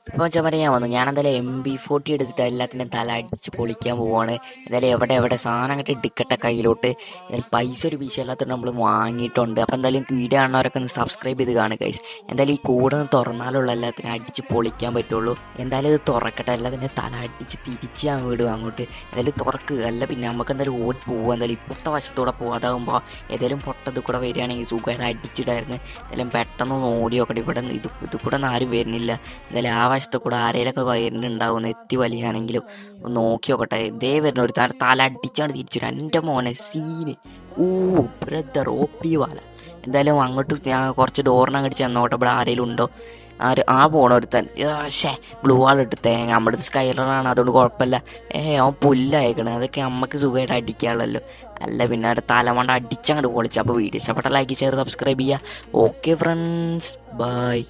ഇപ്പോൾ വെച്ചാൽ പറയാൻ വന്നു ഞാൻ എന്തായാലും MP40 എടുത്തിട്ട് എല്ലാത്തിനും തല അടിച്ച് പൊളിക്കാൻ പോവാണ്. എന്തായാലും എവിടെ സാധനം അങ്ങോട്ട് എടുക്കട്ടെ കയ്യിലോട്ട്. എന്തായാലും പൈസ ഒരു വിഷയമല്ലാത്തതുകൊണ്ട് നമ്മൾ വാങ്ങിയിട്ടുണ്ട്. അപ്പോൾ എന്തായാലും വീഡിയോ കാണുന്നവരൊക്കെ ഒന്ന് സബ്സ്ക്രൈബ് ചെയ്ത് കാണുക ഗൈസ്. എന്തായാലും ഈ കൂടെ ഒന്ന് തുറന്നാലുള്ള എല്ലാത്തിനും അടിച്ച് പൊളിക്കാൻ പറ്റുള്ളൂ. എന്തായാലും ഇത് തുറക്കട്ടെ, എല്ലാത്തിൻ്റെ തല അടിച്ച് തിരിച്ച് ഞാൻ വിടും അങ്ങോട്ട്. എന്തായാലും തുറക്കുക, അല്ല പിന്നെ നമുക്ക് എന്തായാലും ഓടി പോവുക. എന്തായാലും ഇപ്പോഴത്തെ വശത്തൂടെ പോകുക, അതാകുമ്പോൾ ഏതെങ്കിലും പൊട്ടത് കൂടെ വരികയാണെങ്കിൽ സുഖമായിട്ട് അടിച്ചിടായിരുന്നു. എന്തായാലും പെട്ടെന്ന് ഓടി നോക്കട്ടെ. ഇവിടെ ഇത് കൂടെ ഒന്നും ആരും വരുന്നില്ല. എന്തായാലും ആ വശത്ത് കൂടെ ആരെങ്കിലൊക്കെ വരുന്നുണ്ടാവും, എത്തി വലിയാണെങ്കിലും ഒന്ന് നോക്കി നോക്കട്ടെ. ഇതേ വരുന്ന ഒരു തല അടിച്ചാണ് തിരിച്ചു. എൻ്റെ മോനെ സീന്. ഓ ബ്രദർ OP വാല. എന്തായാലും അങ്ങോട്ട് ഞാൻ കുറച്ച് ഡോറിനങ്ങോട്ട് ചെന്നോട്ടെ, ഇവിടെ ആരെങ്കിലും ഉണ്ടോ. പോണ ഒരുത്തൻ ബ്ലൂ വാൾ ഇട്ട് തേങ്ങ. നമ്മുടെ സ്കൈലറാണ്, അതുകൊണ്ട് കുഴപ്പമില്ല. അവൻ പുല്ലയക്കണേ, അതൊക്കെ നമുക്ക് സുഖമായിട്ട് അടിക്കാനുള്ളല്ലോ. അല്ല പിന്നെ ഒരു തലമണ്ട അടിച്ചങ്ങോട്ട് പൊളിച്ചു. അപ്പോൾ വീഡിയോ ഇഷ്ടപ്പെട്ട ലൈക്ക് ഷെയർ സബ്സ്ക്രൈബ് ചെയ്യുക. Okay friends, by.